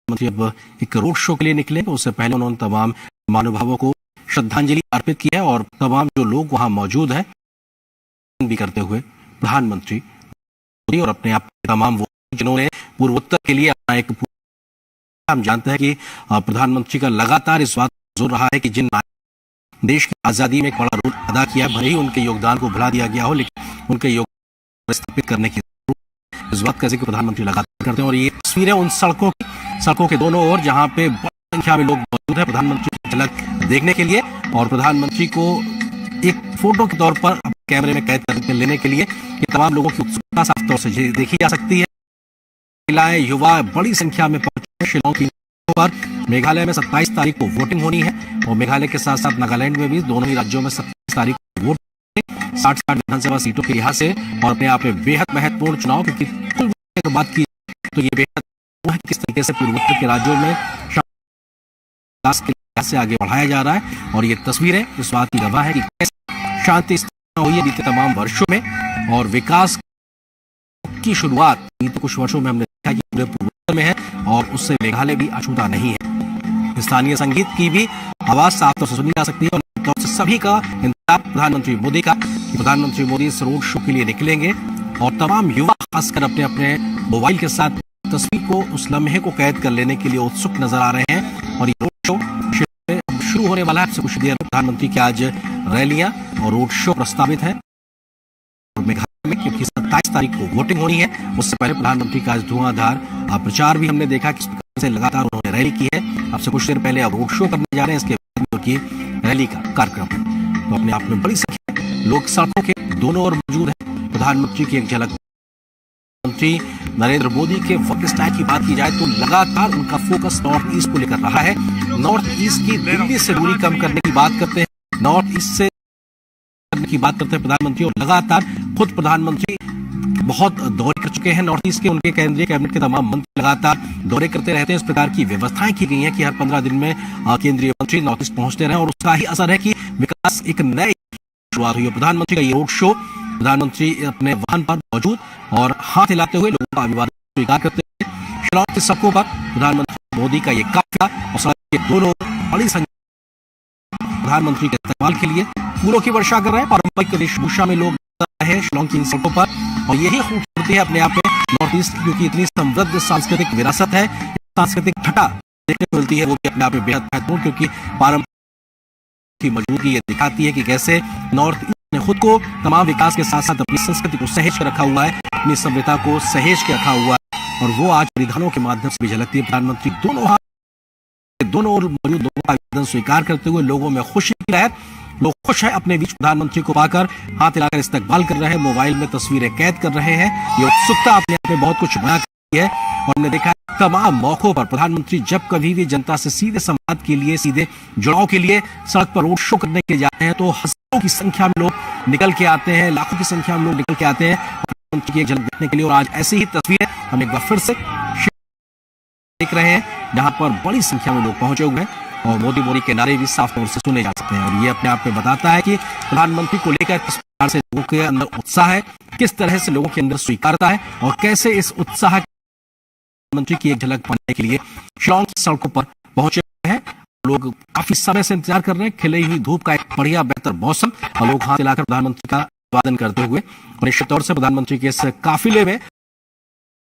मंत्री अब एक रोड शो के लिए निकले। उससे पहले उन्होंने तमाम महानुभावों को श्रद्धांजलि अर्पित की है और तमाम जो लोग वहां मौजूद हैं भी करते हुए प्रधानमंत्री मोदी और अपने आप तमाम वो जिन्होंने पूर्वोत्तर के लिए अपना एक, हम जानते हैं कि प्रधानमंत्री का लगातार इस बात पर जोर रहा है कि जिन देश की आजादी में एक बड़ा रोल अदा किया है, भले ही उनके योगदान को भुला दिया गया हो, लेकिन उनके योगदान स्थापित करने की इस बात का जिक्र प्रधानमंत्री लगातार करते हैं। और ये तस्वीरें उन सड़कों के दोनों ओर जहां पे बड़ी संख्या में लोग मौजूद हैं प्रधानमंत्री की झलक देखने के लिए और प्रधानमंत्री को एक फोटो के तौर पर कैमरे में कैद करके लेने के लिए ये तमाम लोगों की उत्सुकता साफ तौर से देखी जा सकती है। महिलाएं, युवा बड़ी संख्या में पहुंचे शिलांग की पर। मेघालय में 27 तारीख को वोटिंग होनी है और मेघालय के साथ साथ नागालैंड में भी दोनों ही राज्यों में 27 तारीख को वोट 60 विधानसभा सीटों के लिहाज से और अपने आप में बेहद महत्वपूर्ण चुनाव, क्योंकि कुल बात की तो ये बेहद किस तरीके से पूर्वोत्तर के राज्यों में विकास के लिहाज से आगे बढ़ाया जा रहा है। और ये तस्वीरें इस बात की गवाह है कि कैसे शांति हुई है बीते तमाम वर्षों में और विकास की शुरुआत बीते कुछ वर्षों में हमने देखा कि पूरे पूर्वोत्तर में है और उससे मेघालय भी अछूता नहीं है। स्थानीय संगीत की भी आवाज साफ तौर से सुनी जा सकती है और सभी का इंतजार प्रधानमंत्री मोदी का, प्रधानमंत्री मोदी इस रोड शो के लिए निकलेंगे और तमाम युवा खासकर अपने अपने मोबाइल के साथ तस्वीर को, उस लम्हे को कैद कर लेने के लिए उत्सुक नजर आ रहे हैं। और ये रोड शो शुरू होने वाला है कुछ देर में। प्रधानमंत्री की आज रैलियां और रोड शो प्रस्तावित है और मेघालय में क्योंकि 27 तारीख को वोटिंग होनी है, उससे पहले प्रधानमंत्री का आज धुआंधार प्रचार भी हमने देखा किस प्रकार से लगातार उन्होंने रैली की है। अब से कुछ देर पहले अब रोड शो करने जा रहे हैं, इसके बाद की रैली का कार्यक्रम तो अपने आप में बड़ी संख्या लोग सड़कों के दोनों ओर मौजूद है। प्रधानमंत्री की एक झलक, प्रधानमंत्री नरेंद्र मोदी के वर्क स्टाइल की बात की जाए तो लगातार उनका फोकस नॉर्थ ईस्ट को लेकर रहा है। नॉर्थ ईस्ट की दिल्ली से दूरी कम करने की बात करते हैं, नॉर्थ ईस्ट से करने की बात करते हैं प्रधानमंत्री और लगातार खुद प्रधानमंत्री बहुत दौरे कर चुके हैं नॉर्थ ईस्ट के। उनके केंद्रीय कैबिनेट के तमाम मंत्री लगातार दौरे करते रहते हैं। इस प्रकार की व्यवस्थाएं की गई हैं कि हर 15 दिन में केंद्रीय मंत्री नॉर्थ ईस्ट पहुंचते रहे और उसका ही असर है कि विकास एक नए शुरुआत हुई है। प्रधानमंत्री का ये रोड शो, प्रधानमंत्री अपने वाहन पर मौजूद और हाथ हिलाते हुए लोगों का अभिवादन स्वीकार करते हुए शिलांग की सड़कों पर प्रधानमंत्री मोदी का ये काफिला और सड़क के दोनों बड़ी संख्या प्रधानमंत्री के इस्तेमाल के लिए फूलों की वर्षा कर रहे हैं। पारंपरिक वेशभूषा में लोग है शिलांग की सड़कों पर और यही खूबसूरती है अपने आप में नॉर्थ ईस्ट, क्योंकि इतनी समृद्ध सांस्कृतिक विरासत है, सांस्कृतिक छटा देखने को मिलती है, वो भी अपने आप में बेहद महत्वपूर्ण, क्योंकि पारंपरिक की मौजूदगी ये दिखाती है कि कैसे नॉर्थ ईस्ट ने खुद को तमाम विकास के साथ साथ अपनी संस्कृति को सहेज कर रखा हुआ है, अपनी सभ्यता को सहेज के रखा हुआ है और वो आज परिधानों के माध्यम से भी झलकती है। प्रधानमंत्री दोनों ओर मौजूद लोगों का अभिवादन स्वीकार करते हुए लोगों में खुशी की लहर, लोग खुश हैं अपने बीच प्रधानमंत्री को पाकर, हाथ हिलाकर इस्तकबाल कर रहे हैं, मोबाइल में तस्वीरें कैद कर रहे हैं। ये उत्सुकता अपने आप में बहुत कुछ बयां करती है और हमने देखा है तमाम मौकों पर प्रधानमंत्री जब कभी भी जनता से सीधे संवाद के लिए, सीधे जुड़ाव के लिए सड़क पर रोड शो करने के लिए जाते हैं तो हजारों की संख्या में लोग निकल के आते हैं, लाखों की संख्या में लोग निकल के आते हैं प्रधानमंत्री की एक झलक देखने के लिए। और आज ऐसी ही तस्वीरें हम एक बार फिर से देख रहे हैं जहां पर बड़ी संख्या में लोग पहुंचे हुए हैं और मोदी मोदी के नारे भी साफ तौर से सुने जा सकते हैं। और ये अपने आप में बताता है कि प्रधानमंत्री को लेकर किस प्रकार से लोगों के अंदर उत्साह है, किस तरह से लोगों के अंदर स्वीकारता है और कैसे इस उत्साह प्रधानमंत्री की एक झलक पाने के लिए शिलांग की सड़कों पर पहुंचे हैं। लोग काफी समय से इंतजार कर रहे हैं, खिली हुई धूप का एक बढ़िया बेहतर मौसम और लोग हाथ हिलाकर प्रधानमंत्री का अभिवादन करते हुए और निश्चित तौर से प्रधानमंत्री के इस काफिले में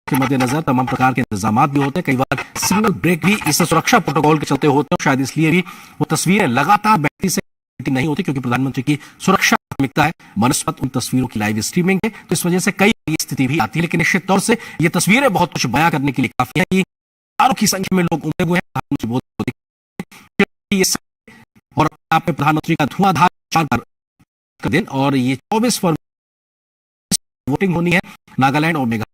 के मद्देनजर तमाम प्रकार के इंतजाम भी होते हैं। कई बार सिग्नल ब्रेक भी इस सुरक्षा प्रोटोकॉल के चलते होते हैं, शायद इसलिए भी वो तस्वीरें लगातार बैटरी से नहीं होती, क्योंकि प्रधानमंत्री की सुरक्षा प्राथमिकता है बनस्पत उन तस्वीरों की लाइव स्ट्रीमिंग है, तो इस वजह से कई स्थिति भी आती है। लेकिन निश्चित तौर से ये तस्वीरें बहुत कुछ बयां करने के लिए काफी है कि हजारों की संख्या में लोग उमड़े हुए हैं और आप में प्रधानमंत्री का धुआंधार का दिन और ये 24 फरवरी वोटिंग होनी है नागालैंड और मेघालय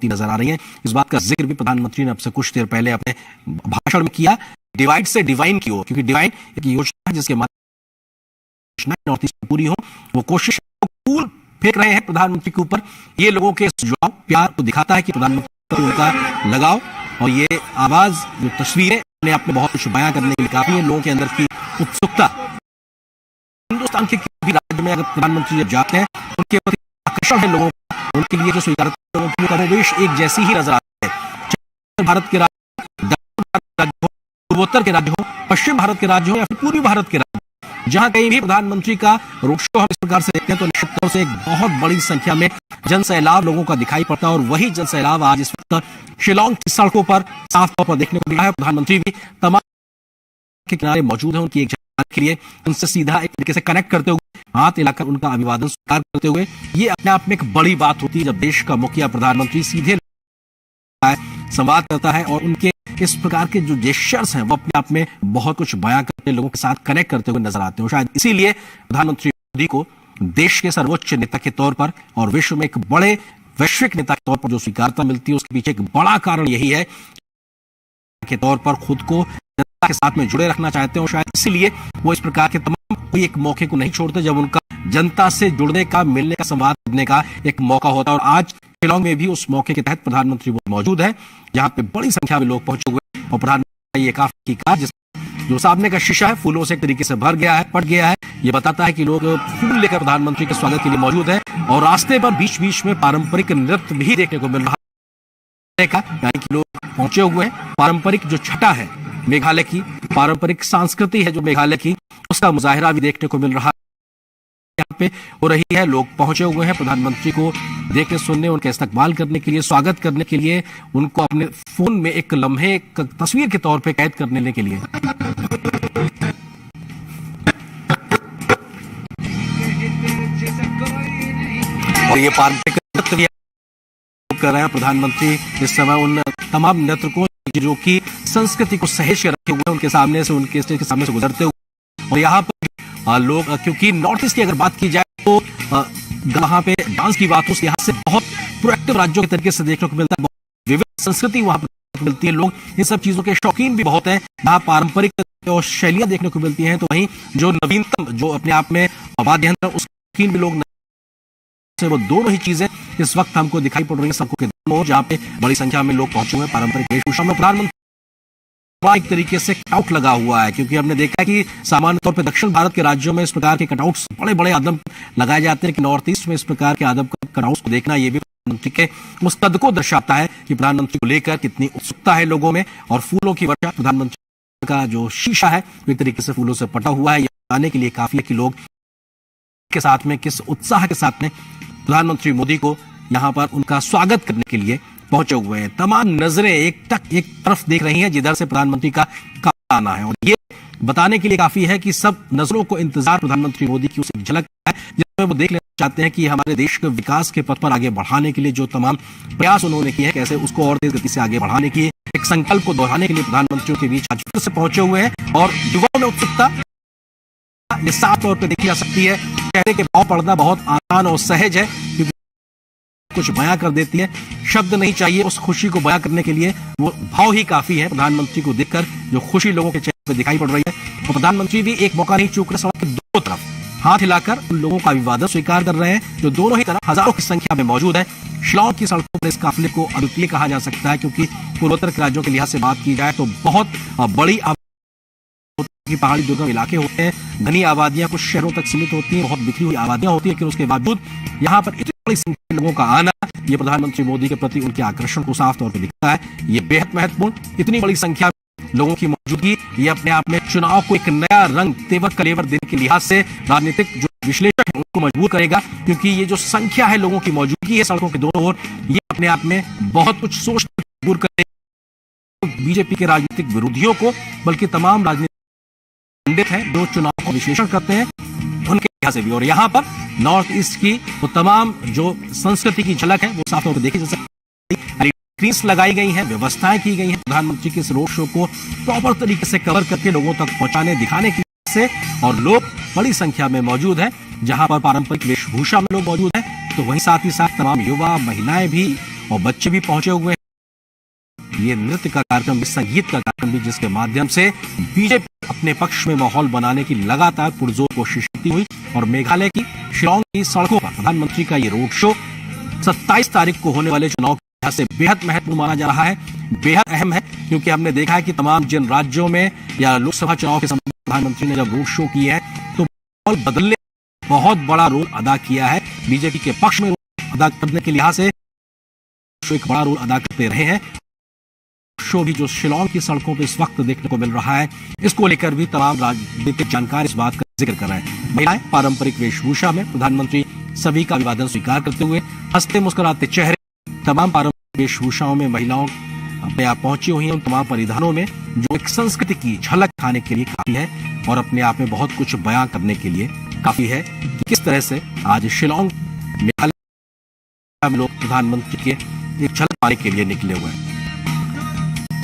नजर आ रही है। इस बात का जिक्र भी प्रधानमंत्री ने अब से कुछ देर पहले अपने भाषण में किया, डिवाइड से डिवाइन की ओर, क्योंकि डिवाइन एक योजना है जिसके माध्यम नॉर्थ ईस्ट पूरी हो, वो कोशिश फूल फेंक रहे हैं प्रधानमंत्री के ऊपर। ये लोगों के जुड़ाव प्यार को दिखाता है कि प्रधानमंत्री उनका लगाव और ये आवाज जो तस्वीरें अपने आप में बहुत कुछ बयां करने के लिए काफी है। लोगों के अंदर की उत्सुकता, हिंदुस्तान के किसी भी राज्य में अगर प्रधानमंत्री जब जाते हैं उनके प्रति आकर्षण है लोगों का, उनके लिए जो स्वीकार लोगों की कमोबेश एक जैसी ही नजर आती है। चाहे भारत के राज्य, दक्षिण भारत के राज्य हो, पूर्वोत्तर के राज्य हो, पश्चिम भारत के राज्य हो या फिर पूर्वी भारत के राज्य, जहां कहीं भी प्रधानमंत्री का रोड शो हम इस प्रकार से देखते हैं तो निश्चित तौर से एक बहुत बड़ी संख्या में जन सैलाब लोगों का दिखाई पड़ता है। और वही जन सैलाब आज इस वक्त शिलांग की सड़कों पर साफ तौर पर देखने को मिला है। प्रधानमंत्री भी तमाम के किनारे मौजूद है, उनकी एक जानकारी के लिए उनसे सीधा एक तरीके से कनेक्ट करते हुए, हाथ हिलाकर उनका अभिवादन स्वीकार करते हुए। ये अपने आप में एक बड़ी बात होती है जब देश का मुखिया प्रधानमंत्री सीधे संवाद करता है और उनके इस प्रकार के जो जेस्चर्स हैं वो अपने आप में बहुत कुछ बयां करते, लोगों के साथ कनेक्ट करते हुए नजर आते हैं। शायद इसीलिए प्रधानमंत्री मोदी को देश के सर्वोच्च नेता के तौर पर और विश्व में एक बड़े वैश्विक नेता के तौर पर जो स्वीकारता मिलती है, उसके पीछे एक बड़ा कारण यही है के तौर पर खुद को जनता के साथ में जुड़े रखना चाहते हैं। और शायद इसीलिए वो इस प्रकार के तमाम कोई एक मौके को नहीं छोड़ते जब उनका जनता से जुड़ने का, मिलने का, संवाद करने का एक मौका होता है। और आज शिलांग में भी उस मौके के तहत प्रधानमंत्री मौजूद है, जहां पे बड़ी संख्या में लोग पहुंचे हुए और प्रधानमंत्री ये काफी कार जो सामने का शीशा है फूलों से एक तरीके से भर गया है, पट गया है। ये बताता है कि लोग फूल लेकर प्रधानमंत्री के स्वागत के लिए मौजूद है। और रास्ते पर बीच बीच में पारंपरिक नृत्य भी देखने को मिल रहा है, यानी कि लोग पहुंचे हुए हैं। पारंपरिक जो छटा है मेघालय की, पारंपरिक संस्कृति है जो मेघालय की, उसका मुजाहिरा भी देखने को मिल रहा है यहाँ पे हो रही है। लोग पहुंचे हुए हैं प्रधानमंत्री को देखने, सुनने, उनका इस्तकबाल करने के लिए, स्वागत करने के लिए, उनको अपने फोन में एक लम्हे, एक तस्वीर के तौर पे कैद करने के लिए। और ये पारंपरिक नृत्य भी कर रहे हैं प्रधानमंत्री इस समय उन तमाम नर्तकों जो कि संस्कृति को सहेज के रखे हुए हैं, उनके सामने से, उनके स्टेज के सामने से गुजरते हुए। और यहाँ पर लोग, क्योंकि नॉर्थ ईस्ट की अगर बात की जाए तो वहां पे डांस की बात हो, यहाँ से बहुत प्रोएक्टिव राज्यों के तरीके से देखने को मिलता है, बहुत विविध संस्कृति वहां पर मिलती है। लोग इन सब चीजों के शौकीन भी बहुत हैं। यहाँ पारंपरिक और शैलियां देखने को मिलती हैं, तो वहीं जो नवीनतम, जो अपने आप में वाद्य यंत्र, उसके शौकीन भी लोग से, वो दोनों ही चीजें इस वक्त हमको दिखाई पड़ रही है सबको के दोनों, जहाँ पे बड़ी संख्या में लोग पहुंचे हुए हैं पारंपरिक वेशभूषा में। प्रधानमंत्री एक तरीके से कटआउट लगा हुआ है, क्योंकि हमने देखा है कि सामान्य तौर पर दक्षिण भारत के राज्यों में इस प्रकार के कटआउट्स बड़े बड़े आदम लगाए जाते हैं कि नॉर्थ ईस्ट में इस प्रकार के आदम कटआउट्स को देखना, ये भी प्रधानमंत्री के उस कद को दर्शाता है कि प्रधानमंत्री को लेकर कितनी उत्सुकता है लोगों में। और फूलों की वर्षा, प्रधानमंत्री का जो शीशा है एक तरीके से फूलों से पटा हुआ है, ये बताने के लिए काफी है कि लोग के साथ में किस उत्साह के साथ में प्रधानमंत्री मोदी को यहाँ पर उनका स्वागत करने के लिए पहुंचे हुए हैं। तमाम नजरें एक तरफ देख रही हैं जिधर से प्रधानमंत्री का आना है। और ये बताने के लिए काफी है कि सब नजरों को इंतजार प्रधानमंत्री मोदी की उस झलक है जिसमें वो देख लेना चाहते हैं कि हमारे देश के विकास के पथ पर आगे बढ़ाने के लिए जो तमाम प्रयास उन्होंने किए हैं, कैसे उसको और तेज गति से आगे बढ़ाने की एक संकल्प को दोहराने के लिए प्रधानमंत्रियों के बीच आज फिर से पहुंचे हुए हैं। और युवाओं में उत्सुकता ये साफ तौर पर देखी जा सकती है। चेहरे के भाव पढ़ना बहुत आसान और सहज है, क्योंकि कुछ बयां कर देती है, शब्द नहीं चाहिए उस खुशी को बयां करने के लिए, वो भाव ही काफी है। प्रधानमंत्री को देखकर जो खुशी लोगों के चेहरे पर दिखाई पड़ रही है, और प्रधानमंत्री भी एक मौका नहीं चूक रहे, सड़क के दोनों तरफ हाथ हिलाकर उन लोगों का अभिवादन स्वीकार कर रहे हैं जो दोनों ही तरफ हजारों की संख्या में मौजूद है। शिलांग की सड़कों पर इस काफिले को अद्वितीय कहा जा सकता है, क्योंकि पूर्वोत्तर के राज्यों के लिहाज से बात की जाए तो बहुत बड़ी की पहाड़ी दुर्गम इलाके होते हैं, घनी आबादियां कुछ शहरों तक सीमित होती हैं, बहुत बिखरी हुई आबादियां होती है, लेकिन उसके बावजूद यहाँ पर इतनी बड़ी संख्या में लोगों का आना, ये प्रधानमंत्री मोदी के प्रति उनके आकर्षण को साफ तौर पर दिखता है। ये बेहद महत्वपूर्ण, इतनी बड़ी संख्या में लोगों की मौजूदगी, ये अपने आप में चुनाव को एक नया रंग, तेवर कलेवर देने के लिहाज से राजनीतिक जो विश्लेषक है उनको मजबूर करेगा, क्योंकि ये जो संख्या है लोगों की मौजूदगी है सड़कों के दोनों ओर, ये अपने आप में बहुत कुछ सोचने मजबूर करेगा बीजेपी के राजनीतिक विरोधियों को, बल्कि तमाम राजनीतिक पंडित हैं जो चुनाव का विश्लेषण करते हैं उनके लिहाज से भी। और यहाँ पर नॉर्थ ईस्ट की वो तमाम जो संस्कृति की झलक है वो साफ तौर पर देखी जा सकती है। स्क्रीन्स लगाई गई हैं, व्यवस्थाएं की गई हैं प्रधानमंत्री के इस रोड शो को प्रॉपर तरीके से कवर करके लोगों तक पहुंचाने, दिखाने की से। और लोग बड़ी संख्या में मौजूद हैं, जहां पर पारंपरिक वेशभूषा में लोग मौजूद हैं, तो वहीं साथ ही साथ तमाम युवा, महिलाएं भी और बच्चे भी पहुंचे हुए हैं। ये नृत्य का कार्यक्रम, इस संगीत का कार्यक्रम भी, जिसके माध्यम से बीजेपी अपने पक्ष में माहौल बनाने की लगातार पुरजोर कोशिश की हुई। और मेघालय की शिलांग की सड़कों पर प्रधानमंत्री का ये रोड शो 27 तारीख को होने वाले चुनाव से बेहद महत्वपूर्ण माना जा रहा है, बेहद अहम है। क्योंकि हमने देखा है कि तमाम जिन राज्यों में या लोकसभा चुनाव के समय प्रधानमंत्री ने जब रोड शो किया है तो माहौल बदलने बहुत बड़ा रोल अदा किया है। बीजेपी के पक्ष में अदा करने के लिहाज से एक बड़ा रोल अदा करते रहे हैं। शो भी जो शिलांग की सड़कों पर इस वक्त देखने को मिल रहा है, इसको लेकर भी तमाम राजनीतिक जानकार इस बात का जिक्र कर रहे हैं। महिलाएं पारंपरिक वेशभूषा में, प्रधानमंत्री सभी का अभिवादन स्वीकार करते हुए हंसते मुस्कुराते चेहरे, तमाम पारंपरिक वेशभूषाओं में महिलाओं अपने आप पहुंची हुई हैं। उन तमाम परिधानों में जो एक संस्कृति की झलक खाने के लिए काफी है और अपने आप में बहुत कुछ बयां करने के लिए काफी है कि किस तरह से आज शिलांग मेघालय में लोग प्रधानमंत्री के एक झलक पाने के लिए निकले हुए हैं।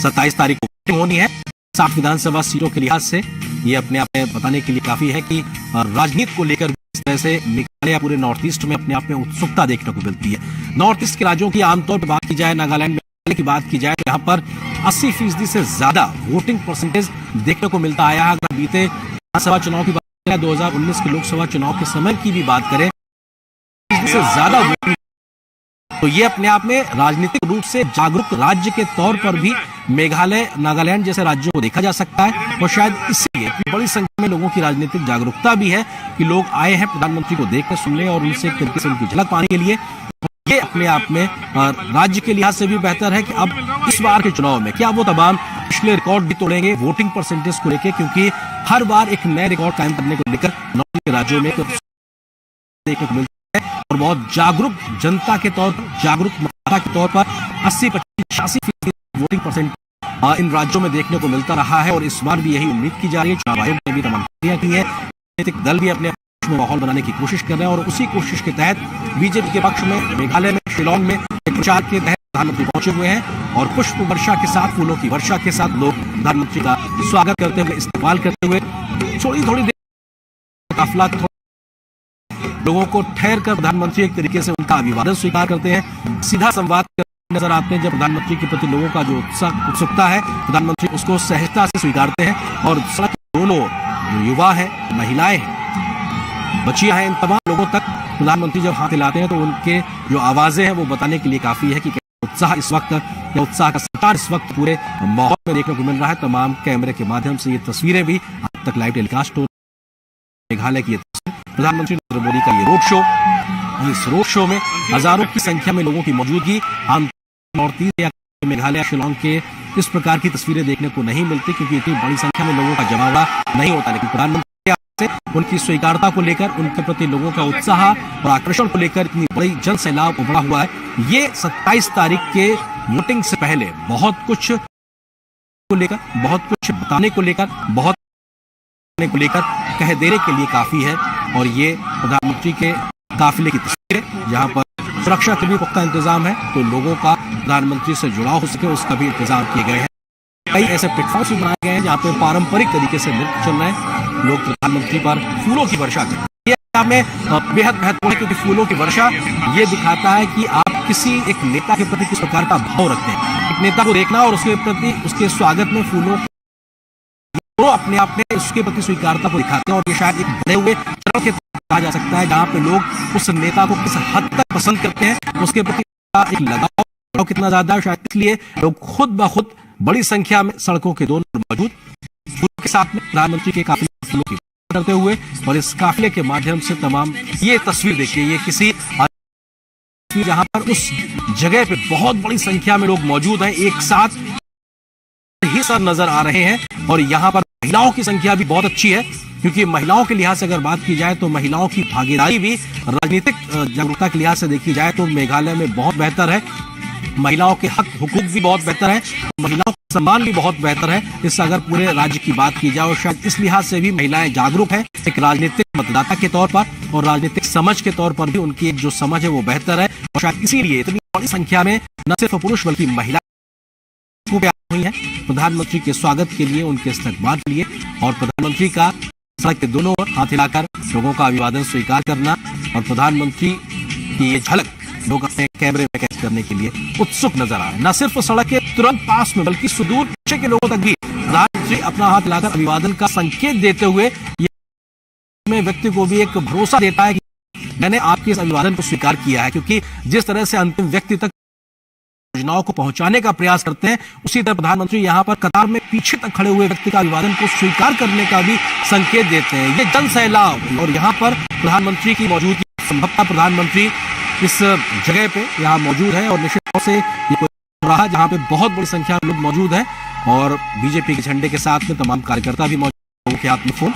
27 तारीख को वोटिंग होनी है 60 विधानसभा सीटों के लिहाज से। ये अपने आप में बताने के लिए काफी है कि राजनीति को लेकर इस तरह से मेघालय पूरे नॉर्थ ईस्ट में अपने आप में उत्सुकता देखने को मिलती है। नॉर्थ ईस्ट के राज्यों की आमतौर पर बात की जाए, नागालैंड में की बात की जाए, यहाँ पर 80% से ज्यादा वोटिंग परसेंटेज देखने को मिलता आया है। अगर बीते विधानसभा चुनाव की बात करें, 2019 के लोकसभा चुनाव के समय की भी बात करें, से ज्यादा वोटिंग, तो ये अपने आप में राजनीतिक रूप से जागरूक राज्य के तौर पर भी मेघालय, नागालैंड जैसे राज्यों को देखा जा सकता है। और शायद इसलिए बड़ी संख्या में लोगों की राजनीतिक जागरूकता भी है कि लोग आए हैं प्रधानमंत्री को देखकर, सुनने और उनसे एक तरीके से उनकी झलक पाने के लिए। ये अपने आप में राज्य के लिहाज से भी बेहतर है कि अब इस बार के चुनाव में क्या वो तमाम पिछले रिकॉर्ड भी तोड़ेंगे वोटिंग परसेंटेज को लेकर, क्योंकि हर बार एक नए रिकॉर्ड कायम करने को लेकर नॉर्थ के राज्यों में देखने को मिलता है। और बहुत जागरूक जनता के तौर पर, जागरूक मतदाता के तौर पर 80-85% वोटिंग परसेंट इन राज्यों में देखने को मिलता रहा है। और इस बार भी यही उम्मीद की जा रही है। चुनाव आयोग ने भी तमाम तैयारियां की है, राजनीतिक दल भी अपने में माहौल बनाने की कोशिश कर रहे हैं और उसी कोशिश के तहत बीजेपी के पक्ष में मेघालय में शिलांग में एक प्रचार के तहत प्रधानमंत्री पहुंचे हुए हैं और पुष्प वर्षा के साथ, फूलों की वर्षा के साथ लोग प्रधानमंत्री का स्वागत करते हुए, इस्तेमाल करते हुए थोड़ी देर काफिला लोगों को ठहर कर प्रधानमंत्री एक तरीके से उनका अभिवादन स्वीकार करते हैं। सीधा संवाद नजर आते हैं। जब प्रधानमंत्री के प्रति लोगों का जो उत्सुकता है, प्रधानमंत्री उसको सहजता से स्वीकारते हैं। और सड़क दोनों युवा है, महिलाएं हैं, बच्चियां हैं, इन तमाम लोगों तक प्रधानमंत्री जब हाथ हिलाते हैं तो उनके जो आवाजें हैं वो बताने के लिए काफी है कि उत्साह इस वक्त, या उत्साह का संचार इस वक्त पूरे माहौल में देखने को मिल रहा है। तमाम कैमरे के माध्यम से ये तस्वीरें भी अब तक लाइव टेलीकास्ट हो, मेघालय की प्रधानमंत्री नरेंद्र मोदी का ये रोड शो, इस रोड शो में हजारों की संख्या में लोगों की मौजूदगी आम नॉर्थ ईस्ट या मेघालय शिलांग के इस प्रकार की तस्वीरें देखने को नहीं मिलती, क्योंकि इतनी बड़ी संख्या में लोगों का जमावड़ा नहीं होता। लेकिन प्रधानमंत्री से उनकी स्वीकारता को लेकर, उनके प्रति लोगों का उत्साह और आकर्षण को लेकर इतनी बड़ी जन सैलाब उमड़ा हुआ है। ये 27 तारीख के वोटिंग से पहले बहुत कुछ को लेकर, बहुत कुछ बताने को लेकर, बहुत को लेकर कह देने के लिए काफी है। और ये प्रधानमंत्री के काफिले की तस्वीरें, जहां पर सुरक्षा के भी पुख्ता इंतजाम है, तो लोगों का प्रधानमंत्री से जुड़ाव हो सके उसका भी इंतजाम किए गए हैं। कई ऐसे प्लेटफॉर्म भी बनाए गए हैं जहाँ पे पारंपरिक तरीके से नृत्य चल रहे हैं, लोग प्रधानमंत्री पर फूलों की वर्षा कर रहे हैं। में बेहद महत्वपूर्ण है, क्योंकि फूलों की वर्षा ये दिखाता है कि आप किसी एक नेता के प्रति किस प्रकार का भाव रखते हैं। एक नेता को देखना और उसके प्रति, उसके स्वागत में फूलों तो अपने आप में उसके प्रति स्वीकारता को दिखाते हैं। और ये शायद एक बढ़े हुए चरण के कहा जा सकता है, जहाँ पे लोग उस नेता को किस हद तक पसंद करते हैं, उसके प्रति एक लगाव कितना ज्यादा है। शायद इसलिए लोग खुद ब खुद बड़ी संख्या में सड़कों के दोनों मौजूद फूलों के साथ में प्रधानमंत्री के काफिले फूलों की करते हुए, और इस काफिले के माध्यम से तमाम ये तस्वीर देखिए, ये किसी जहां पर उस जगह पे बहुत बड़ी संख्या में लोग मौजूद हैं, एक साथ ही सब नजर आ रहे हैं। और यहाँ पर महिलाओं की संख्या भी बहुत अच्छी है, क्योंकि महिलाओं के लिहाज से अगर बात की जाए तो महिलाओं की भागीदारी भी राजनीतिक जागरूकता के लिहाज से देखी जाए तो मेघालय में बहुत बेहतर है। महिलाओं के हक हुकूक भी बहुत बेहतर है, महिलाओं का सम्मान भी बहुत बेहतर है। इससे अगर पूरे राज्य की बात की जाए, और शायद इस लिहाज से भी महिलाएं जागरूक है, एक राजनीतिक मतदाता के तौर पर और राजनीतिक समझ के तौर पर भी उनकी एक जो समझ है वो बेहतर है। और शायद इसीलिए इतनी बड़ी संख्या में न सिर्फ पुरुष बल्कि महिला हुई है प्रधानमंत्री के स्वागत के लिए, उनके इस्तकबाल के लिए। और प्रधानमंत्री का सड़क के दोनों ओर हाथ हिलाकर लोगों का अभिवादन स्वीकार करना और प्रधानमंत्री की ये झलक लोग अपने कैमरे में कैद करने के लिए उत्सुक नजर आ रहे हैं। न सिर्फ सड़क के तुरंत पास में बल्कि सुदूर पीछे के लोगों तक भी प्रधानमंत्री अपना हाथ हिलाकर अभिवादन का संकेत देते हुए ये व्यक्ति को भी एक भरोसा देता है कि मैंने आपके इस अभिवादन को स्वीकार किया है। क्योंकि जिस तरह से अंतिम व्यक्ति तक योजनाओं को पहुंचाने का प्रयास करते हैं, उसी तरह प्रधानमंत्री यहां पर कतार में पीछे तक खड़े हुए व्यक्ति का अभिवादन को स्वीकार करने का भी संकेत देते हैं। ये जन सैलाब, और यहां पर प्रधानमंत्री की मौजूदगी, संभवतः प्रधानमंत्री इस जगह पे यहां मौजूद है और निश्चित तौर से ये कोई रहा जहां पे बहुत बड़ी संख्या में लोग मौजूद हैं और बीजेपी के झंडे के साथ में तमाम कार्यकर्ता भी मौजूद, के हाथ में फोन।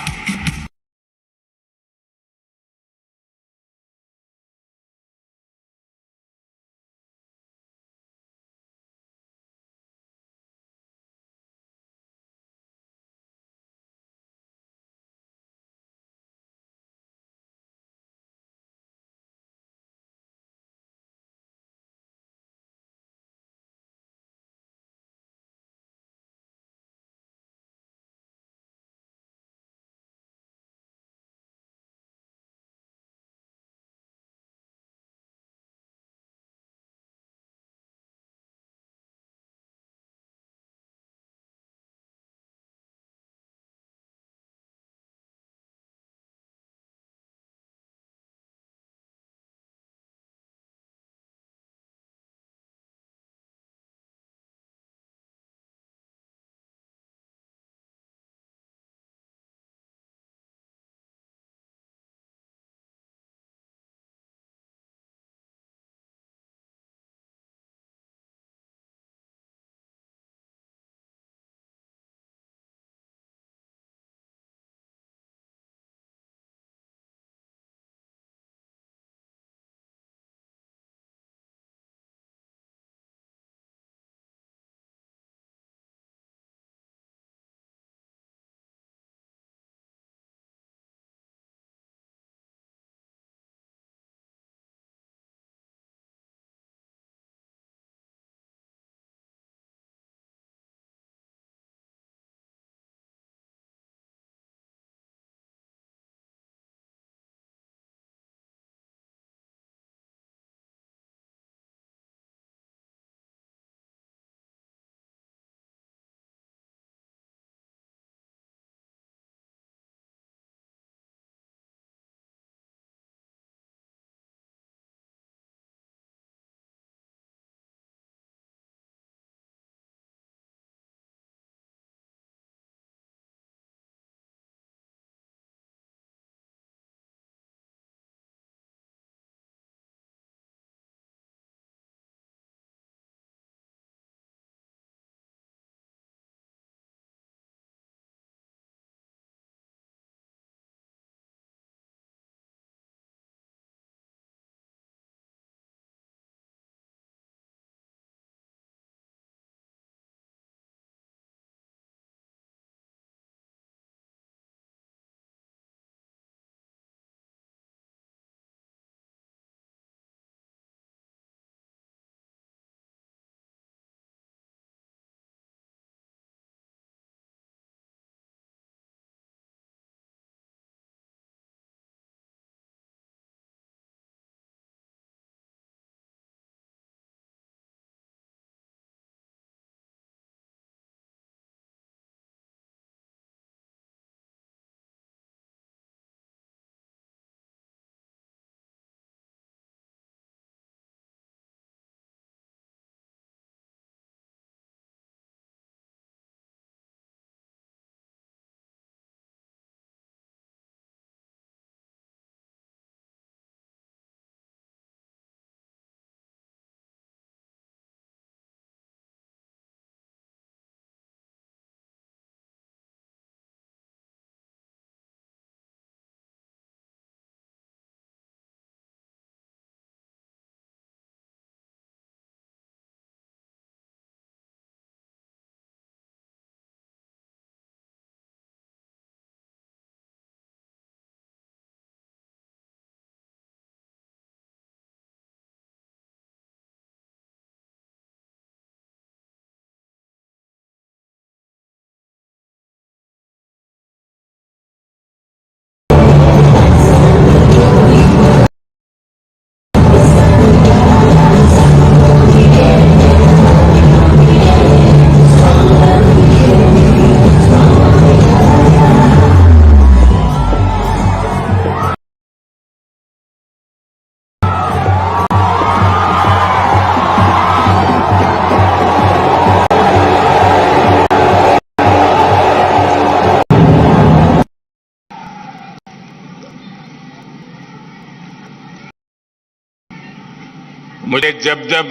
मुझे जब जब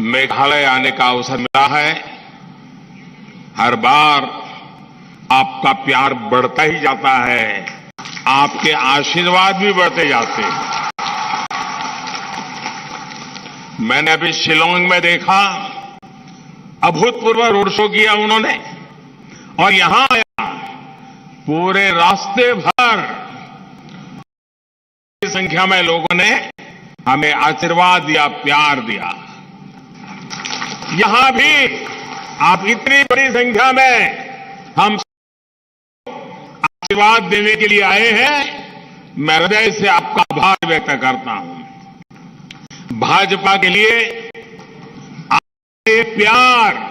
मेघालय आने का अवसर मिला है, हर बार आपका प्यार बढ़ता ही जाता है, आपके आशीर्वाद भी बढ़ते जाते हैं। मैंने अभी शिलांग में देखा, अभूतपूर्व रोड शो किया उन्होंने, और यहां आया, पूरे रास्ते भर संख्या में लोगों ने हमें आशीर्वाद दिया, प्यार दिया। यहां भी आप इतनी बड़ी संख्या में हम आशीर्वाद देने के लिए आए हैं। मैं हृदय से आपका आभार व्यक्त करता हूं। भाजपा के लिए आपके प्यार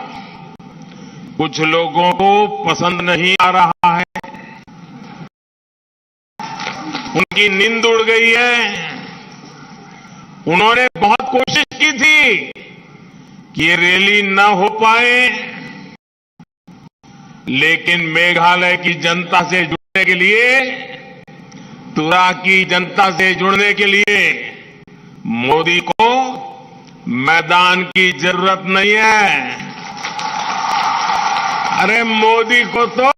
कुछ लोगों को पसंद नहीं आ रहा है, उनकी नींद उड़ गई है। उन्होंने बहुत कोशिश की थी कि ये रैली न हो पाए, लेकिन मेघालय की जनता से जुड़ने के लिए, तुरा की जनता से जुड़ने के लिए मोदी को मैदान की जरूरत नहीं है। अरे मोदी को तो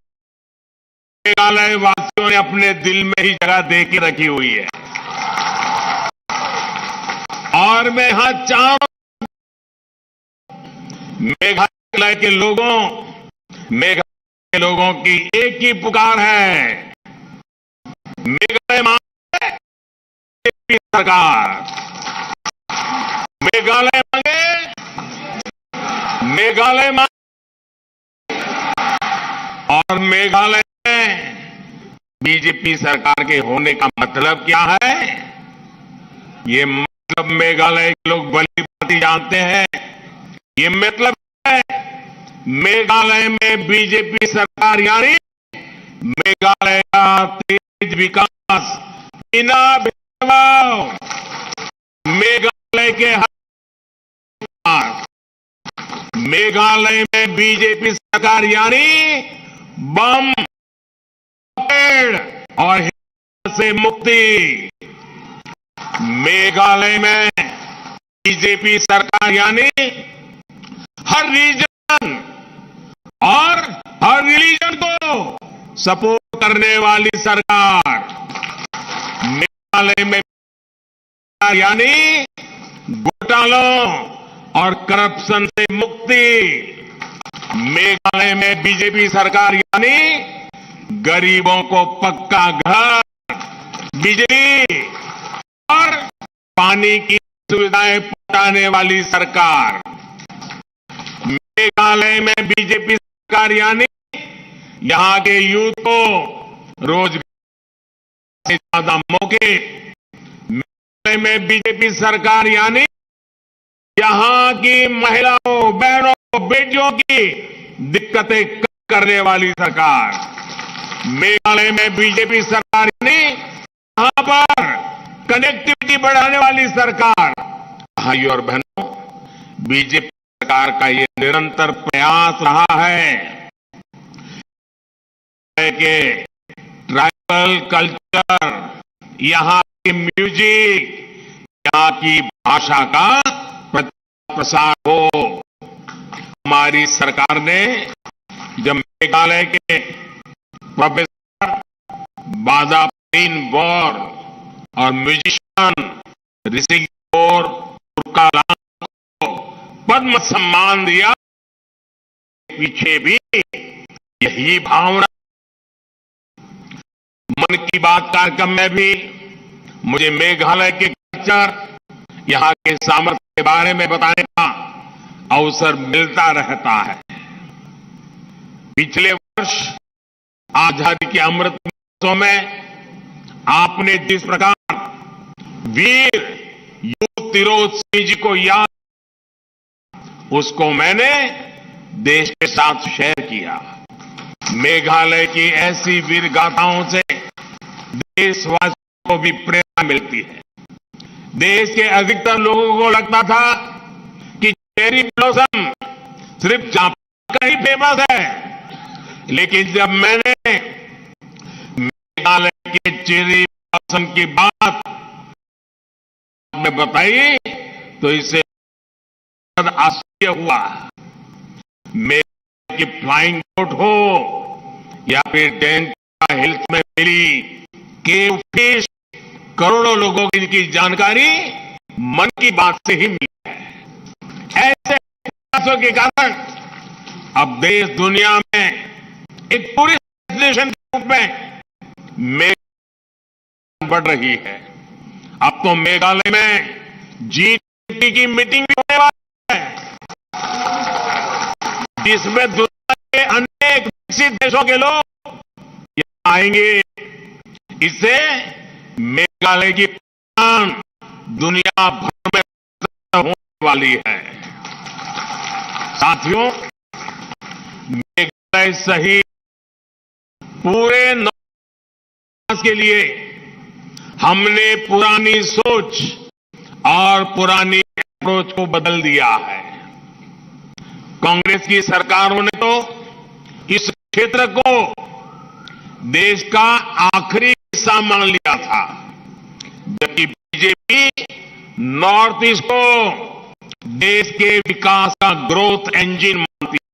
मेघालय वासियों ने अपने दिल में ही जगह दे के रखी हुई है। और मैं यहां चारों मेघालय के लोगों की एक ही पुकार है, मेघालय मांगे बीजेपी सरकार, मेघालय मांगे, और मेघालय में बीजेपी सरकार के होने का मतलब क्या है? ये मतलब मेघालय के लोग भली भांति जानते हैं। ये मतलब है मेघालय में बीजेपी सरकार, यानी मेघालय का तेज विकास बिना भेदभाव, मेघालय के हर, मेघालय में बीजेपी सरकार यानी बम, पेड़ और हिंसा से मुक्ति। मेघालय में बीजेपी सरकार यानी हर रीजन और हर रिलीजन को सपोर्ट करने वाली सरकार। मेघालय में यानी घोटालों और करप्शन से मुक्ति। मेघालय में बीजेपी सरकार यानी गरीबों को पक्का घर, बिजली और पानी की सुविधाएं पहुंचाने वाली सरकार। मेघालय में बीजेपी सरकार यानी यहां के यूथ को रोजगार से ज्यादा मौके। मेघालय में बीजेपी सरकार यानी यहां की महिलाओं, बहनों, बेटियों की दिक्कतें कम करने वाली सरकार। मेघालय में बीजेपी सरकार यानी यहां पर कनेक्टिविटी बढ़ाने वाली सरकार। भाइयों और बहनों, बीजेपी सरकार का ये निरंतर प्रयास रहा है कि ट्राइबल कल्चर, यहां की म्यूजिक, यहां की भाषा का प्रसार हो। हमारी सरकार ने जब मेघालय के प्रोफेसर बादापीन बोर और म्यूजिशियन ऋषि बोर तुर्कालाम को पद्म सम्मान दिया, पीछे भी यही भावना। मन की बात कार्यक्रम में भी मुझे मेघालय के कल्चर, यहां के सामर्थ्य के बारे में बताने का अवसर मिलता रहता है। पिछले वर्ष आजादी के अमृत महोत्सव में आपने जिस प्रकार वीर यू तिरोत सिंह जी को याद, उसको मैंने देश के साथ शेयर किया। मेघालय की ऐसी वीर गाथाओं से देशवासियों को भी प्रेरणा मिलती है। देश के अधिकतर लोगों को लगता था कि चेरी ब्लॉसम सिर्फ जापान का ही फेमस है, लेकिन जब मैंने मेघालय के चेरी ब्लॉसम की बात में बताई तो इससे आश्चर्य हुआ। मेघालय की फ्लाइंग बोट हो या फिर डेंका हिल्स में मिली केव फिश, करोड़ों लोगों की इनकी जानकारी मन की बात से ही मिली है। ऐसे प्रयासों के कारण अब देश दुनिया में एक टूरिस्ट डेस्टिनेशन के रूप में मेघालय बढ़ रही है। अब तो मेघालय में G20 की मीटिंग भी होने वाली है, जिसमें दुनिया के अनेक विकसित देशों के लोग यहां आएंगे। इससे मेघालय की पहचान दुनिया भर में होने वाली है। साथियों, मेघालय सहित पूरे नॉर्थ के लिए हमने पुरानी सोच और पुरानी अप्रोच को बदल दिया है। कांग्रेस की सरकारों ने तो इस क्षेत्र को देश का आखिरी हिस्सा मान लिया था, जबकि बीजेपी नॉर्थ ईस्ट को देश के विकास का ग्रोथ इंजन मानती है।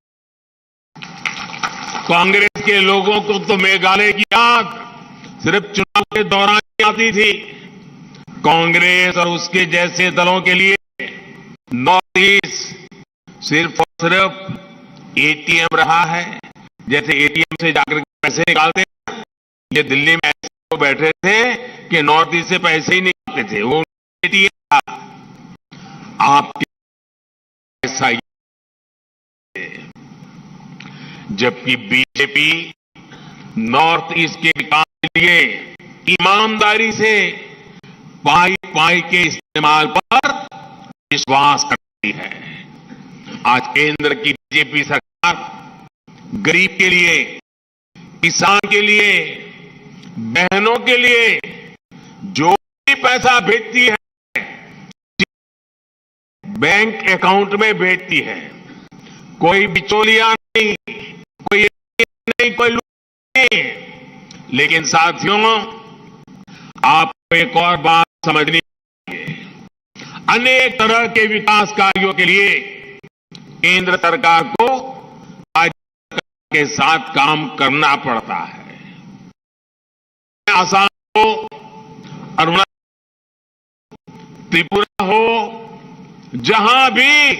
कांग्रेस के लोगों को तो मेघालय की याद सिर्फ चुनाव के दौरान ही आती थी। कांग्रेस और उसके जैसे दलों के लिए नॉर्थ ईस्ट सिर्फ और सिर्फ एटीएम रहा है। जैसे एटीएम से जाकर पैसे निकालते हैं, ये दिल्ली में ऐसे लोग बैठे थे कि नॉर्थ ईस्ट से पैसे ही निकालते थे, वो एटीएम था। आपके ऐसा ही है। जबकि बीजेपी नॉर्थ ईस्ट के विकास के लिए ईमानदारी से पाई पाई के इस्तेमाल पर विश्वास करती है। आज केंद्र की बीजेपी सरकार गरीब के लिए, किसान के लिए, बहनों के लिए जो भी पैसा भेजती है, बैंक अकाउंट में भेजती है। कोई बिचौलिया नहीं, कोई नहीं, कोई लूट नहीं। लेकिन साथियों, आपको एक और बात समझनी चाहिए। अनेक तरह के विकास कार्यों के लिए केंद्र सरकार को राज्य सरकार के साथ काम करना पड़ता है। असम हो, अरुणाचल, त्रिपुरा हो, जहां भी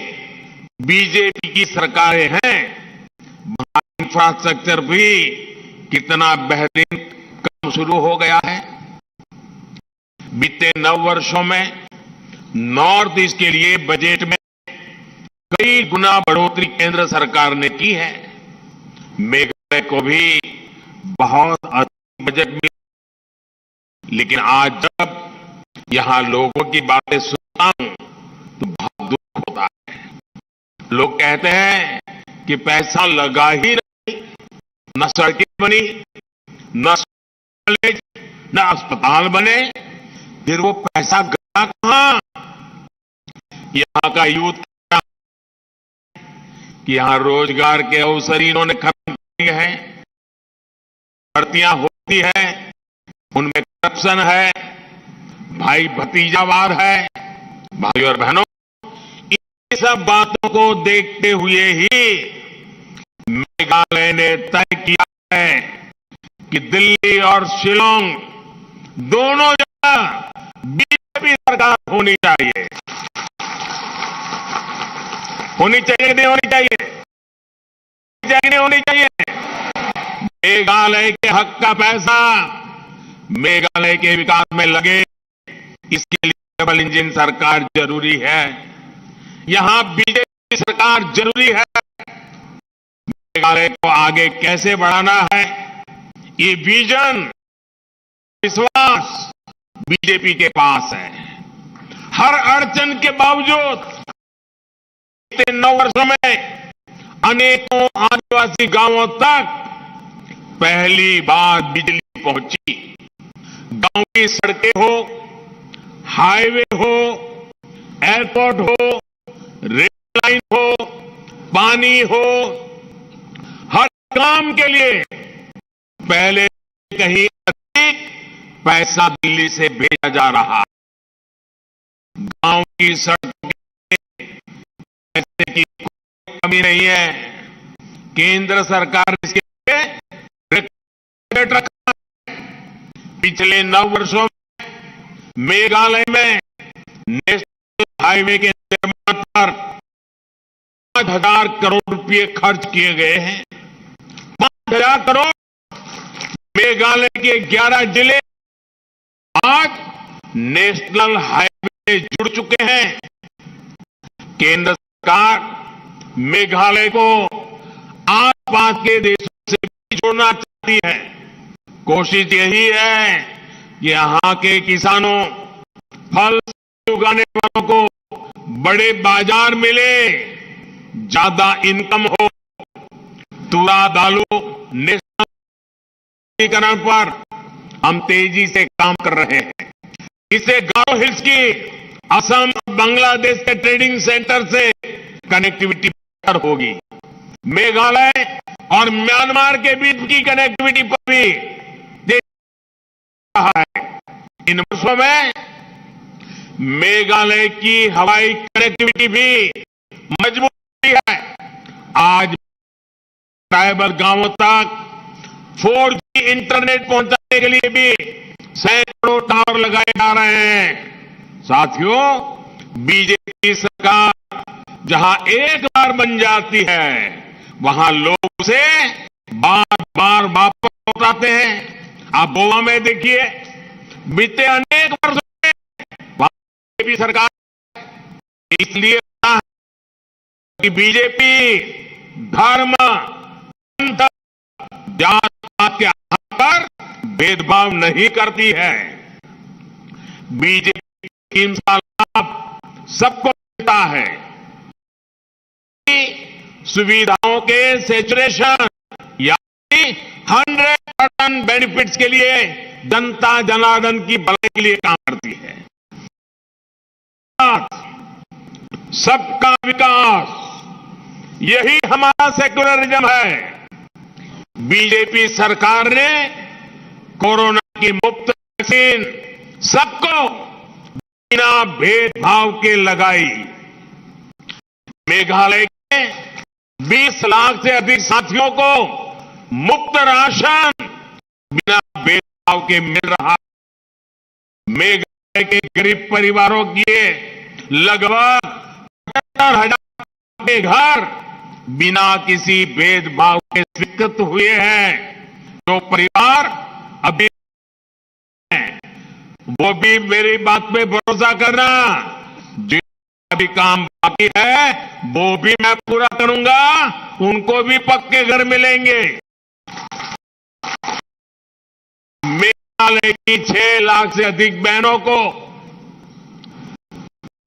बीजेपी की सरकारें हैं, वहां इंफ्रास्ट्रक्चर भी कितना बेहतरीन काम शुरू हो गया है। बीते 9 वर्षों में नॉर्थ ईस्ट के लिए बजट में कई गुना बढ़ोतरी केंद्र सरकार ने की है। मेघालय को भी बहुत अधिक बजट मिला, लेकिन आज जब यहां लोगों की बातें सुनता हूं तो बहुत दुख होता है। लोग कहते हैं कि पैसा लगा ही नहीं, न सड़कें बनी, न कॉलेज, न अस्पताल बने, फिर वो पैसा गया कहां? यहां का यूथ कि यहां रोजगार के अवसर इन्होंने खत्म किए हैं। भर्तियां होती है, उनमें करप्शन है, भाई भतीजावाद है। भाई और बहनों, इन सब बातों को देखते हुए ही मेघालय ने तय किया है कि दिल्ली और शिलोंग दोनों जगह बीजेपी सरकार होनी चाहिए। होनी चाहिए कि नहीं होनी चाहिए? नहीं होनी चाहिए। मेघालय के हक का पैसा मेघालय के विकास में लगे, इसके लिए डबल इंजन सरकार जरूरी है। यहां बीजेपी सरकार जरूरी है। मेघालय को आगे कैसे बढ़ाना है, ये विजन, विश्वास बीजेपी के पास है। हर अड़चन के बावजूद बीते 9 वर्षों में अनेकों आदिवासी गांवों तक पहली बार बिजली पहुंची। गांव की सड़कें हो, हाईवे हो, एयरपोर्ट हो, रेल लाइन हो, पानी हो, हर काम के लिए पहले कहीं अधिक पैसा दिल्ली से भेजा जा रहा। गांव की सड़कों के की कोई कमी नहीं है। केंद्र सरकार ने इसके लिए बजट रखा है। पिछले 9 वर्षों में मेघालय में नेशनल हाईवे के निर्माण पर 5,000 करोड़ रुपए खर्च किए गए हैं। 5,000 करोड़। मेघालय के 11 जिले आज नेशनल हाईवे से जुड़ चुके हैं। केंद्र सरकार मेघालय को आसपास के देशों से भी जोड़ना चाहती है। कोशिश यही है कि यहां के किसानों, फल उगाने वालों को बड़े बाजार मिले, ज्यादा इनकम हो। तुरा दालू नेशनलीकरण पर हम तेजी से काम कर रहे हैं। इसे गारो हिल्स की असम और बांग्लादेश के ट्रेडिंग सेंटर से कनेक्टिविटी बेहतर होगी। मेघालय और म्यांमार के बीच की कनेक्टिविटी पर भी देश रहा है। इन वर्षों में मेघालय की हवाई कनेक्टिविटी भी मजबूत हुई है। आज ट्राइबल गांवों तक 4G इंटरनेट पहुंचाने के लिए भी सैकड़ों टावर लगाए जा रहे हैं। साथियों, बीजेपी सरकार जहां एक बार बन जाती है, वहां लोग उसे बार बार वापस लौटाते हैं। आप गोवा में देखिए, बीते अनेक वर्षों में बीजेपी सरकार इसलिए बना है कि बीजेपी धर्म, पंथ, जात पात के आधार पर भेदभाव नहीं करती है। बीजेपी स्कीम का लाभ सबको मिलता है। सुविधाओं के सैचुरेशन यानी 100% बेनिफिट्स के लिए जनता जनार्दन की भलाई के लिए काम करती है। सबका विकास, यही हमारा सेक्युलरिज्म है। बीजेपी सरकार ने कोरोना की मुफ्त वैक्सीन सबको बिना भेदभाव के लगाई। मेघालय के 20 लाख से अधिक साथियों को मुफ्त राशन बिना भेदभाव के मिल रहा है। मेघालय के गरीब परिवारों के लगभग 75,000 के घर बिना किसी भेदभाव के स्वीकृत हुए हैं। जो परिवार अभी वो भी मेरी बात पे भरोसा करना, जिनका भी काम बाकी है वो भी मैं पूरा करूंगा, उनको भी पक्के घर मिलेंगे। मेघालय की 6 लाख से अधिक बहनों को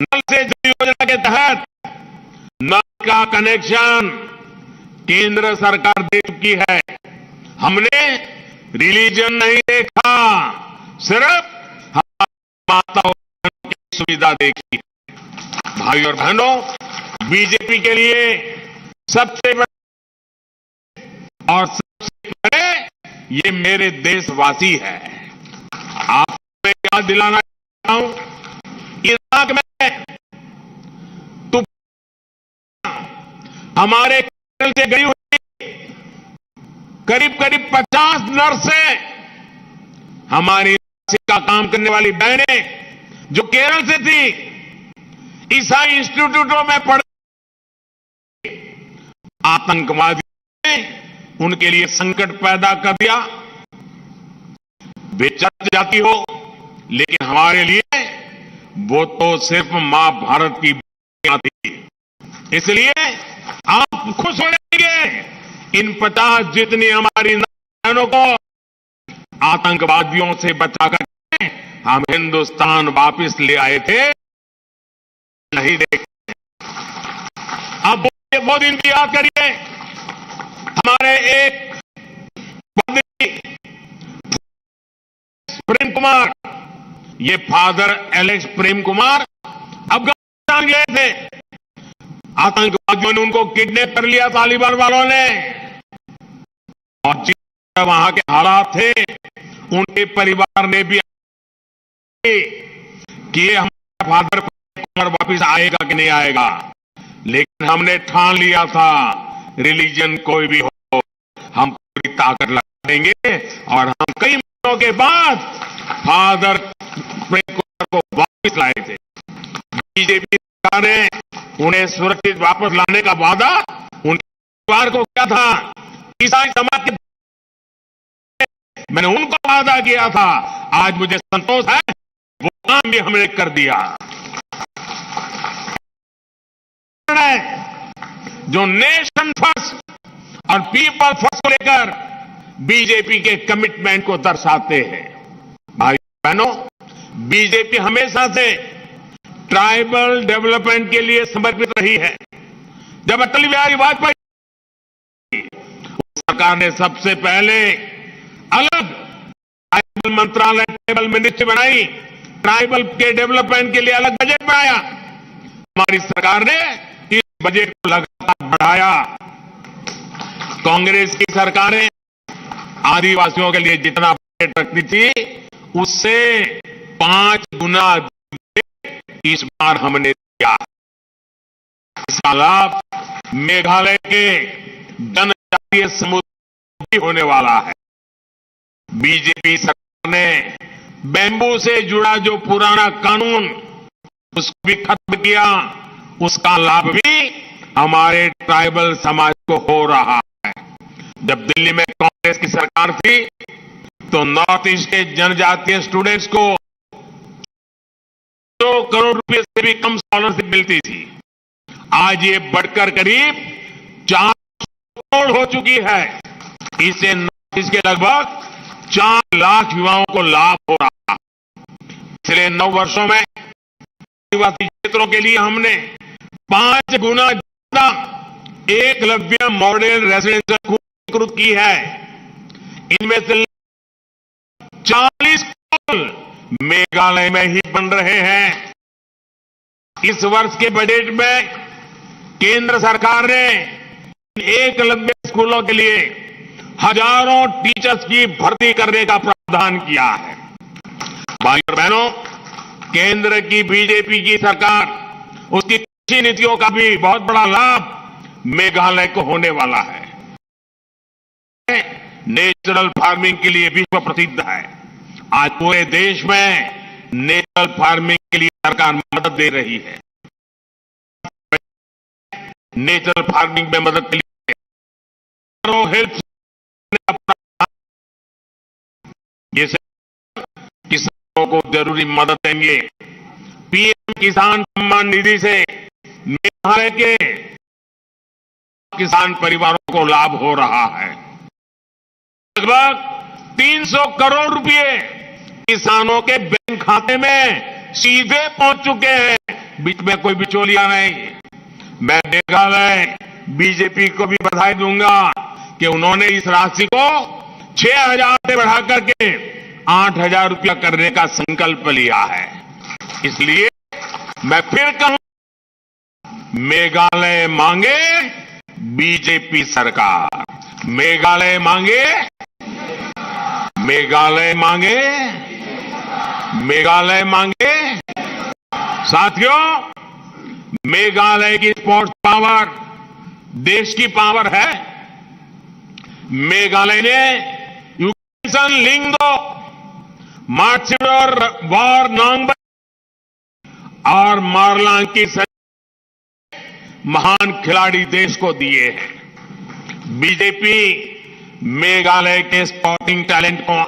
नल से जल योजना के तहत नल का कनेक्शन केंद्र सरकार दे चुकी है। हमने रिलीजन नहीं देखा, सिर्फ माताओं की सुविधा देखी। भाई और बहनों, बीजेपी के लिए सबसे बड़े और सबसे पहले ये मेरे देशवासी है। आपको मैं क्या दिलाना चाहता हूं, इराक में हमारे केरल से गई हुई करीब 50 नर्सें, हमारी का काम करने वाली बहनें जो केरल से थी, ईसाई इंस्टीट्यूटों में पढ़, आतंकवादी ने उनके लिए संकट पैदा कर दिया। वे चर्च जाती हो, लेकिन हमारे लिए वो तो सिर्फ मां भारत की बेटियां थी। इसलिए आप खुश हो जाएंगे, इन 50 जितनी हमारी बहनों को आतंकवादियों से बचाकर हम हिंदुस्तान वापस ले आए थे, नहीं देखते। अब वो दिन की याद करिए, हमारे एक पादरी प्रेम कुमार, ये फादर एलेक्स प्रेम कुमार अफगानिस्तान गए थे। आतंकवादियों ने उनको किडनैप कर लिया, तालिबान वालों ने, और जिस वहां के हालात थे, उनके परिवार ने भी कि हमारा फादर कुमार वापिस आएगा कि नहीं आएगा, लेकिन हमने ठान लिया था रिलीजन कोई भी हो, हम पूरी ताकत लगाएंगे और हम कई महीनों के बाद फादर प्रेम कुमार को वापस लाए थे। बीजेपी सरकार ने उन्हें सुरक्षित वापस लाने का वादा उनके परिवार को किया था। ईसाई समाज के मैंने उनको वादा किया था। आज मुझे संतोष है वो काम भी हमने कर दिया। जो नेशन फर्स्ट और पीपल फर्स्ट को लेकर बीजेपी के कमिटमेंट को दर्शाते हैं। भाई बहनों, बीजेपी हमेशा से ट्राइबल डेवलपमेंट के लिए समर्पित रही है। जब अटल बिहारी वाजपेयी सरकार ने सबसे पहले अलग ट्राइबल मंत्रालय, ट्राइबल मिनिस्ट्री बनाई, ट्राइबल के डेवलपमेंट के लिए अलग बजट बनाया। हमारी सरकार ने इस बजट को लगातार बढ़ाया। कांग्रेस की सरकारें आदिवासियों के लिए जितना बजट रखती थी उससे 5 गुना इस बार हमने दिया। इसका लाभ मेघालय के जनजातीय समुदाय भी होने वाला है। बीजेपी सरकार ने बैम्बू से जुड़ा जो पुराना कानून उसको भी खत्म किया। उसका लाभ भी हमारे ट्राइबल समाज को हो रहा है। जब दिल्ली में कांग्रेस की सरकार थी तो नॉर्थ ईस्ट के जनजातीय स्टूडेंट्स को 2 करोड़ रुपए से भी कम स्कॉलरशिप मिलती थी। आज ये बढ़कर करीब 4 करोड़ हो चुकी है। इससे नॉर्थ ईस्ट के लगभग 4 लाख युवाओं को लाभ हो रहा है। पिछले 9 वर्षों में आदिवासी क्षेत्रों के लिए हमने 5 गुना ज्यादा एकलव्य मॉडल रेजिडेंशियल स्कूल शुरू की है। इनमें से 40 स्कूल मेघालय में ही बन रहे हैं। इस वर्ष के बजट में केंद्र सरकार ने एकलव्य स्कूलों के लिए हजारों टीचर्स की भर्ती करने का प्रावधान किया है। भाई और बहनों, केंद्र की बीजेपी की सरकार, उसकी कृषि नीतियों का भी बहुत बड़ा लाभ मेघालय को होने वाला है। नेचुरल फार्मिंग के लिए विश्व प्रसिद्ध है। आज पूरे देश में नेचुरल फार्मिंग के लिए सरकार मदद दे रही है। नेचुरल फार्मिंग में मदद के लिए हेल्प किसानों को जरूरी मदद देंगे। पीएम किसान सम्मान निधि से मेघालय के किसान परिवारों को लाभ हो रहा है। लगभग 300 करोड़ रुपए किसानों के बैंक खाते में सीधे पहुंच चुके हैं। बीच में कोई बिचौलिया नहीं। मैं मेघालय बीजेपी को भी बधाई दूंगा कि उन्होंने इस राशि को 6,000 से बढ़ाकर के 8,000 रुपया करने का संकल्प लिया है। इसलिए मैं फिर कहूं, मेघालय मांगे बीजेपी सरकार, मेघालय मांगे, मेघालय मांगे, मेघालय मांगे। साथियों, मेघालय की स्पोर्ट्स पावर देश की पावर है। मेघालय ने यूकेशन लिंगो, मार्चिडोर वार नोंगबा और मारलांग की महान खिलाड़ी देश को दिए हैं। बीजेपी मेघालय के स्पोर्टिंग टैलेंट को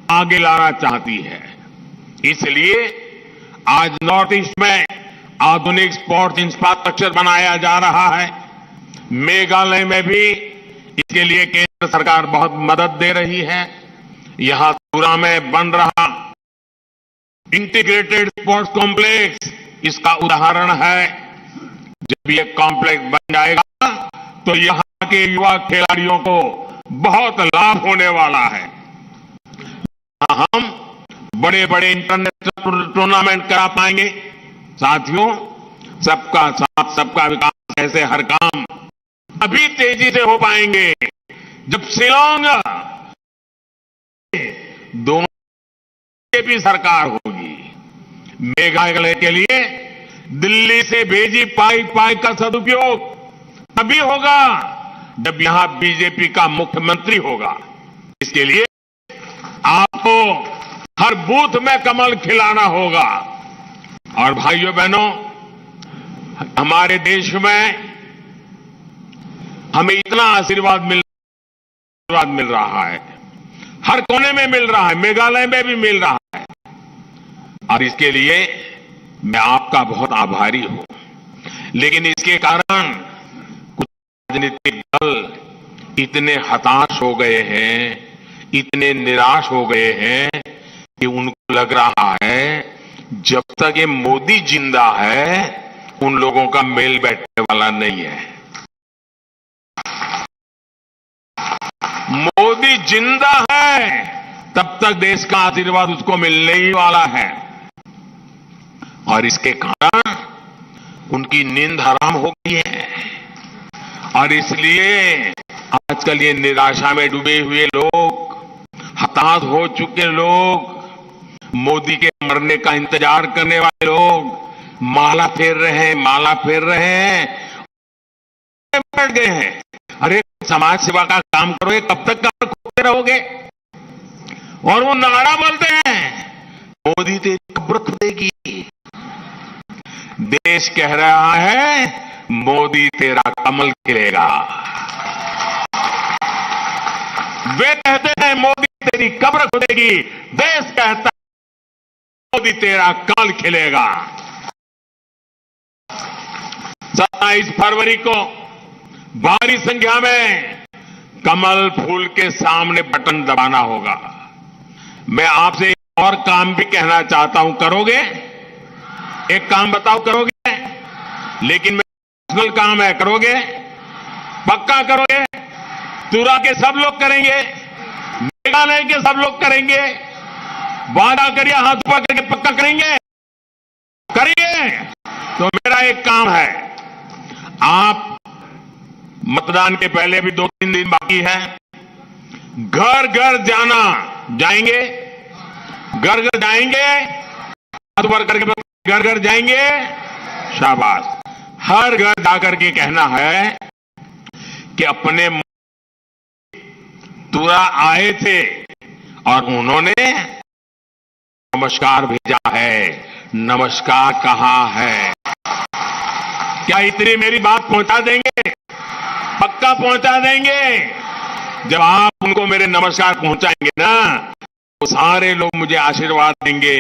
आगे लाना चाहती है। इसलिए आज नॉर्थ ईस्ट में आधुनिक स्पोर्ट्स इंफ्रास्ट्रक्चर बनाया जा रहा है। मेघालय में भी इसके लिए केंद्र सरकार बहुत मदद दे रही है। यहां तुरा में बन रहा इंटीग्रेटेड स्पोर्ट्स कॉम्प्लेक्स इसका उदाहरण है। जब ये कॉम्प्लेक्स बन जाएगा तो यहां के युवा खिलाड़ियों को बहुत लाभ होने वाला है। हम बड़े बड़े इंटरनेशनल टूर्नामेंट करा पाएंगे। साथियों, सबका साथ सबका विकास ऐसे हर काम अभी तेजी से हो पाएंगे जब शिलांग दोनों बीजेपी सरकार होगी। मेघालय के लिए दिल्ली से भेजी पाई का सदुपयोग तभी होगा जब यहां बीजेपी का मुख्यमंत्री होगा। इसके लिए आपको हर बूथ में कमल खिलाना होगा। और भाइयों बहनों, हमारे देश में हमें इतना आशीर्वाद मिल रहा है, हर कोने में मिल रहा है, मेघालय में भी मिल रहा है, और इसके लिए मैं आपका बहुत आभारी हूं। लेकिन इसके कारण कुछ राजनीतिक दल इतने हताश हो गए हैं, इतने निराश हो गए हैं कि उनको लग रहा है जब तक ये मोदी जिंदा है उन लोगों का मेल बैठने वाला नहीं है। मोदी जिंदा है तब तक देश का आशीर्वाद उसको मिलने ही वाला है, और इसके कारण उनकी नींद हराम हो गई है। और इसलिए आजकल ये निराशा में डूबे हुए लोग, हताश हो चुके लोग, मोदी के मरने का इंतजार करने वाले लोग माला फेर रहे हैं, बैठ गए हैं। अरे समाज सेवा का काम करोगे, कब तक काम खोते रहोगे? और वो नारा बोलते हैं मोदी तेरी कब्र खुदेगी। देश कह रहा है मोदी तेरा कमल खिलेगा। वे कहते हैं मोदी तेरी कब्र खुदेगी, देश कहता है मोदी तेरा कमल खिलेगा। 27 फरवरी को भारी संख्या में कमल फूल के सामने बटन दबाना होगा। मैं आपसे एक और काम भी कहना चाहता हूं, करोगे? एक काम बताओ, करोगे? लेकिन पर्सनल काम है, करोगे? पक्का करोगे? तुरा के सब लोग करेंगे, मेघालय के सब लोग करेंगे, वादा करिए, हाथ ऊपर करके पक्का करेंगे? तो मेरा एक काम है, आप मतदान के पहले भी 2-3 दिन बाकी है, घर घर जाएंगे, घर घर जाएंगे, हाथ ऊपर करके घर घर जाएंगे, शाबाश। हर घर जाकर के कहना है कि अपने तुरा आए थे और उन्होंने नमस्कार भेजा है, नमस्कार कहां है? क्या इतनी मेरी बात पहुंचा देंगे? पक्का पहुंचा देंगे? जब आप उनको मेरे नमस्कार पहुंचाएंगे ना, तो सारे लोग मुझे आशीर्वाद देंगे,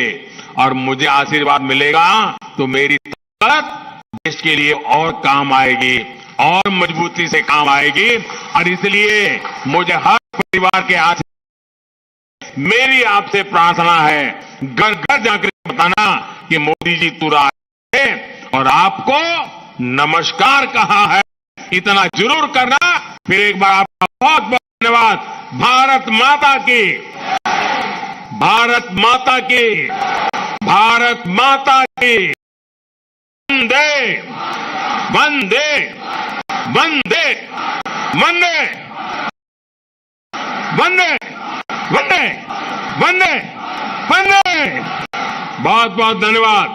और मुझे आशीर्वाद मिलेगा तो मेरी ताकत देश के लिए और काम आएगी, और मजबूती से काम आएगी। और इसलिए मुझे हर परिवार के मेरी आपसे प्रार्थना है, घर घर जाकर बताना कि मोदी जी तुरा है और आपको नमस्कार कहा है, इतना जरूर करना। फिर एक बार आपका बहुत बहुत धन्यवाद। भारत माता की, भारत माता की, भारत माता की। वंदे वंदे वंदे वंदे वंदे वंदे वंदे वंदे। बहुत बहुत धन्यवाद।